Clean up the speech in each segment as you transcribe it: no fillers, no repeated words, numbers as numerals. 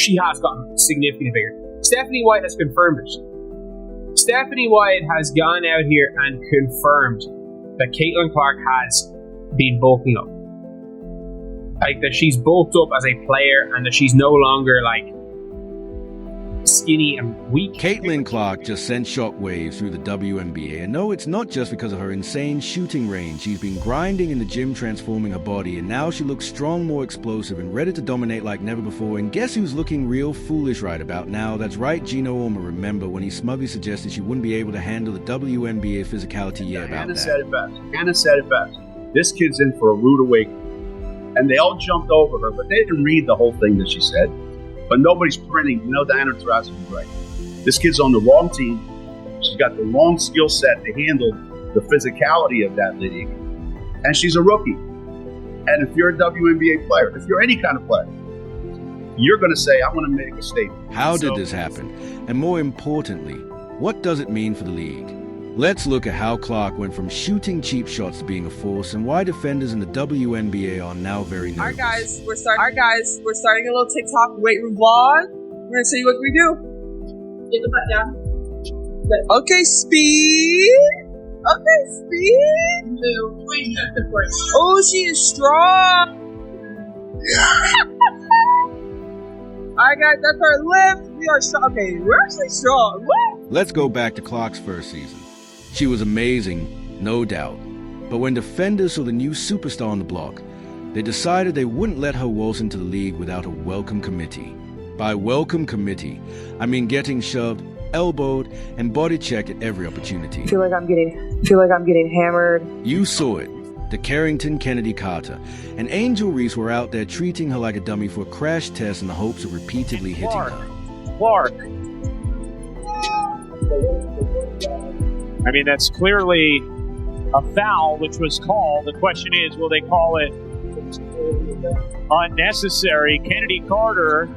she has gotten significantly bigger. Stephanie White has confirmed it. Stephanie White has gone out here and confirmed that Caitlin Clark has been bulking up. Like, that she's bulked up as a player and that she's no longer, like, skinny and weak. Caitlin Clark just sent shockwaves through the WNBA, and no, it's not just because of her insane shooting range. She's been grinding in the gym, transforming her body, and now she looks strong, more explosive, and ready to dominate like never before. And guess who's looking real foolish right about now? That's right, Geno Auriemma. Remember when he smugly suggested she wouldn't be able to handle the WNBA physicality? Yeah, about that. Hannah said it best. This kid's in for a rude awakening. And they all jumped over her, but they didn't read the whole thing that she said. But nobody's printing. You know, Diana Taurasi was right. This kid's on the wrong team. She's got the wrong skill set to handle the physicality of that league. And she's a rookie. And if you're a WNBA player, if you're any kind of player, you're going to say, I want to make a statement. How did this happen? And more importantly, what does it mean for the league? Let's look at how Clark went from shooting cheap shots to being a force, and why defenders in the WNBA are now very nervous. Alright guys, we're starting a little TikTok weight room vlog. We're gonna show you what we do. Get the butt down. Okay, speed. Oh, she is strong. Alright guys, that's our lift. We are strong. Okay, we're actually strong. What? Let's go back to Clark's first season. She was amazing, no doubt. But when defenders saw the new superstar on the block, they decided they wouldn't let her waltz into the league without a welcome committee. By welcome committee, I mean getting shoved, elbowed, and body checked at every opportunity. I feel like I'm getting hammered. You saw it. The Carrington Kennedy Carter and Angel Reese were out there treating her like a dummy for a crash test in the hopes of repeatedly hitting her. Clark. I mean, that's clearly a foul, which was called. The question is, will they call it unnecessary? Kennedy Carter.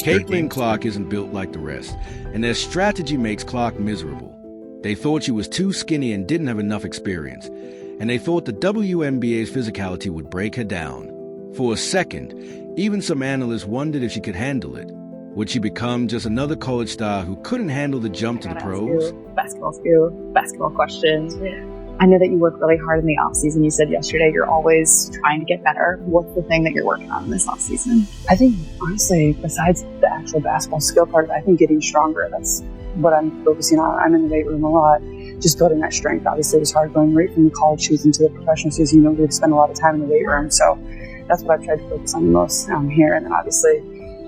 Caitlin Clark isn't built like the rest, and their strategy makes Clark miserable. They thought she was too skinny and didn't have enough experience, and they thought the WNBA's physicality would break her down. For a second, even some analysts wondered if she could handle it. Would she become just another college star who couldn't handle the jump to the pros? Basketball questions. I know that you work really hard in the off season. You said yesterday you're always trying to get better. What's the thing that you're working on this off season? I think, honestly, besides the actual basketball skill part of it, I think getting stronger. That's what I'm focusing on. I'm in the weight room a lot. Just building that strength. Obviously, it was hard going right from the college season to the professional season. You know, we've spent a lot of time in the weight room. So that's what I've tried to focus on the most here. And then obviously,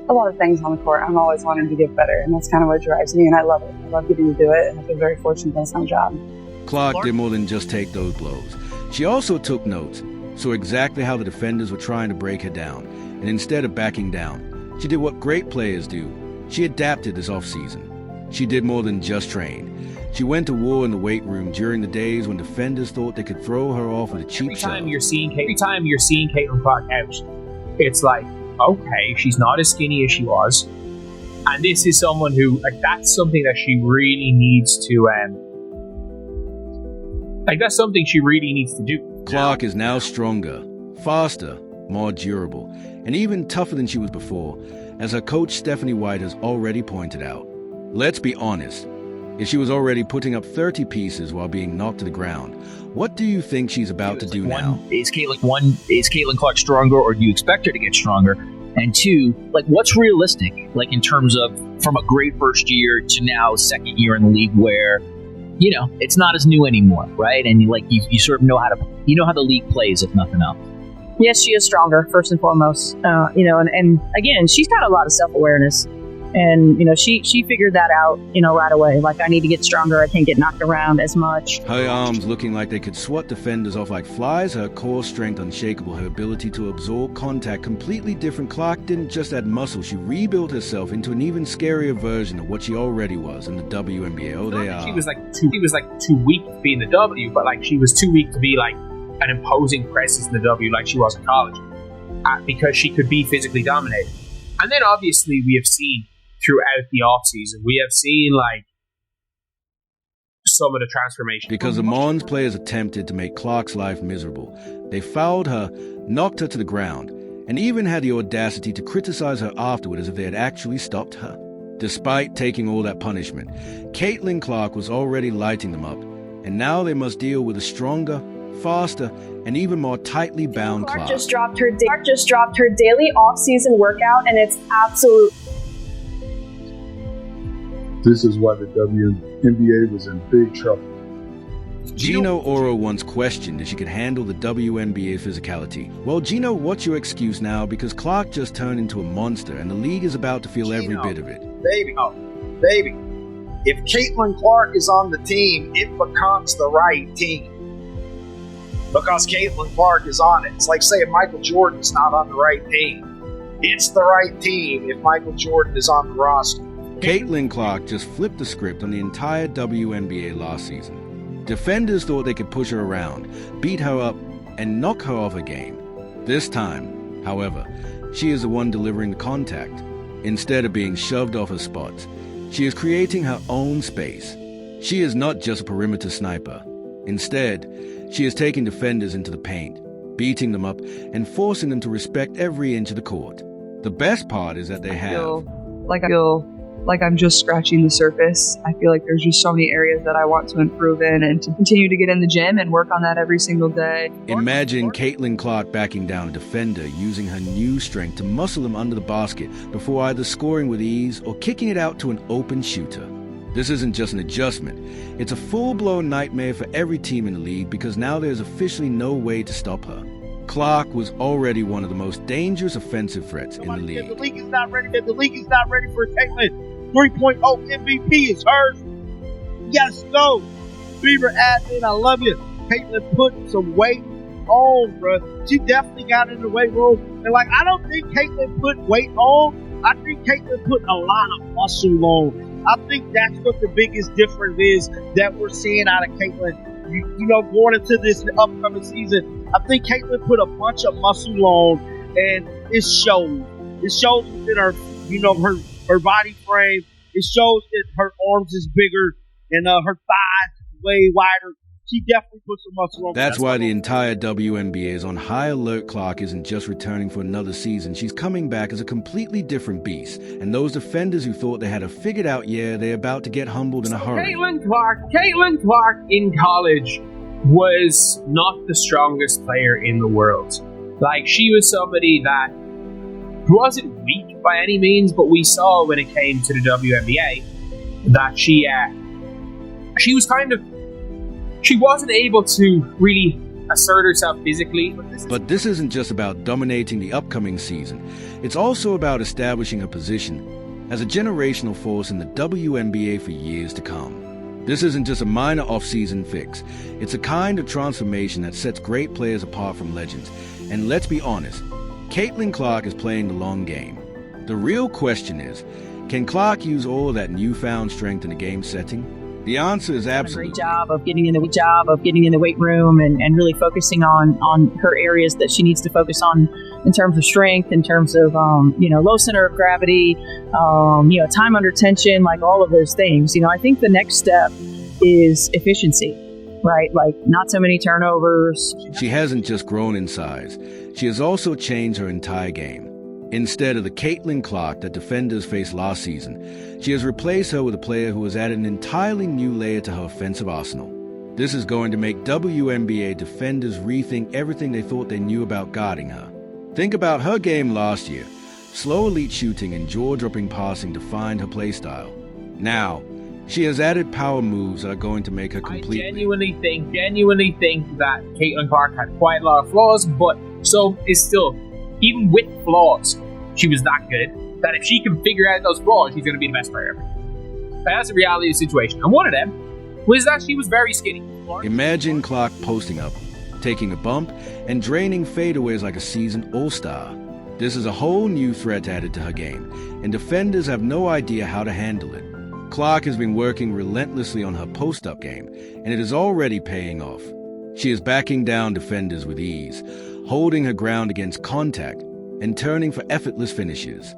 a lot of things on the court. I'm always wanting to get better, and that's kind of what drives me, and I love it. I love getting to do it, and I feel very fortunate that's my job. Clark did more than just take those blows. She also took notes, saw exactly how the defenders were trying to break her down, and instead of backing down, she did what great players do. She adapted this offseason. She did more than just train. She went to war in the weight room during the days when defenders thought they could throw her off with a cheap shot. Every time you're seeing Caitlin Clark out, it's like, okay, she's not as skinny as she was, and this is someone who, like, that's something that she really needs to, that's something she really needs to do. Clark is now stronger, faster, more durable, and even tougher than she was before, as her coach Stephanie White has already pointed out. Let's be honest, if she was already putting up 30 pieces while being knocked to the ground, what do you think she's about to do now? Is Caitlin Clark stronger, or do you expect her to get stronger? And two, like, what's realistic, like, in terms of from a great first year to now second year in the league where, you know, it's not as new anymore, right? And you sort of know how the league plays, if nothing else. Yes, she is stronger, first and foremost. And again, she's got a lot of self-awareness. And, you know, she figured that out, you know, right away. Like, I need to get stronger. I can't get knocked around as much. Her arms looking like they could swat defenders off like flies, her core strength unshakable, her ability to absorb contact completely different. Clark didn't just add muscle, she rebuilt herself into an even scarier version of what she already was in the WNBA. Oh, they are. She was too weak to be in the W, but like she was too weak to be like an imposing presence in the W like she was in college, because she could be physically dominated. And then obviously we have seen throughout the offseason, we have seen like some of the transformation. Because the Mons players attempted to make Clark's life miserable. They fouled her, knocked her to the ground, and even had the audacity to criticize her afterward as if they had actually stopped her. Despite taking all that punishment, Caitlin Clark was already lighting them up, and now they must deal with a stronger, faster, and even more tightly bound Clark. Clark just dropped her daily off-season workout, and it's absolute. This is why the WNBA was in big trouble. Geno Auriemma once questioned if she could handle the WNBA physicality. Well, Geno, what's your excuse now? Because Clark just turned into a monster, and the league is about to feel every bit of it. Baby, if Caitlin Clark is on the team, it becomes the right team. Because Caitlin Clark is on it. It's like saying Michael Jordan is not on the right team. It's the right team if Michael Jordan is on the roster. Caitlin Clark just flipped the script on the entire WNBA last season. Defenders thought they could push her around, beat her up, and knock her off her game. This time, however, she is the one delivering the contact. Instead of being shoved off her spots, she is creating her own space. She is not just a perimeter sniper. Instead, she is taking defenders into the paint, beating them up, and forcing them to respect every inch of the court. The best part is that they I feel like I'm just scratching the surface. I feel like there's just so many areas that I want to improve in and to continue to get in the gym and work on that every single day. Imagine Caitlin Clark backing down a defender, using her new strength to muscle them under the basket before either scoring with ease or kicking it out to an open shooter. This isn't just an adjustment. It's a full-blown nightmare for every team in the league because now there's officially no way to stop her. Clark was already one of the most dangerous offensive threats in the league. The league is not ready. The league is not ready for Caitlin. 3.0 MVP is hers. Yes, go. Beaver admin, I love you. Caitlin put some weight on, bro. She definitely got in the weight room. And, I don't think Caitlin put weight on. I think Caitlin put a lot of muscle on. I think that's what the biggest difference is that we're seeing out of Caitlin. Going into this upcoming season, I think Caitlin put a bunch of muscle on, and it shows. It shows within her, her body frame. It shows that her arms is bigger and her thighs way wider. She definitely put some muscle on. That's why the entire WNBA is on high alert. Clark isn't just returning for another season. She's coming back as a completely different beast. And those defenders who thought they had her figured out, they're about to get humbled in a hurry. Caitlin Clark in college was not the strongest player in the world. She was somebody that wasn't weak by any means, but we saw when it came to the WNBA that she was she wasn't able to really assert herself physically. But this isn't just about dominating the upcoming season. It's also about establishing her position as a generational force in the WNBA for years to come. This isn't just a minor off-season fix. It's a kind of transformation that sets great players apart from legends. And let's be honest, Caitlin Clark is playing the long game. The real question is, can Clark use all of that newfound strength in a game setting? The answer is absolutely. A great job of getting in the weight room and really focusing on her areas that she needs to focus on in terms of strength, in terms of low center of gravity, time under tension, all of those things. I think the next step is efficiency, right? Not so many turnovers. She hasn't just grown in size. She has also changed her entire game. Instead of the Caitlin Clark that defenders faced last season, she has replaced her with a player who has added an entirely new layer to her offensive arsenal. This is going to make WNBA defenders rethink everything they thought they knew about guarding her. Think about her game last year. Slow elite shooting and jaw-dropping passing defined her playstyle. Now, she has added power moves that are going to make her completely. I genuinely think that Caitlin Clark had quite a lot of flaws, but so is still, even with flaws, she was that good that if she can figure out those flaws, she's going to be the best player ever. That's the reality of the situation. And one of them was that she was very skinny. Imagine Clark posting up, taking a bump, and draining fadeaways like a seasoned all-star. This is a whole new threat added to her game, and defenders have no idea how to handle it. Clark has been working relentlessly on her post-up game, and it is already paying off. She is backing down defenders with ease, holding her ground against contact, and turning for effortless finishes.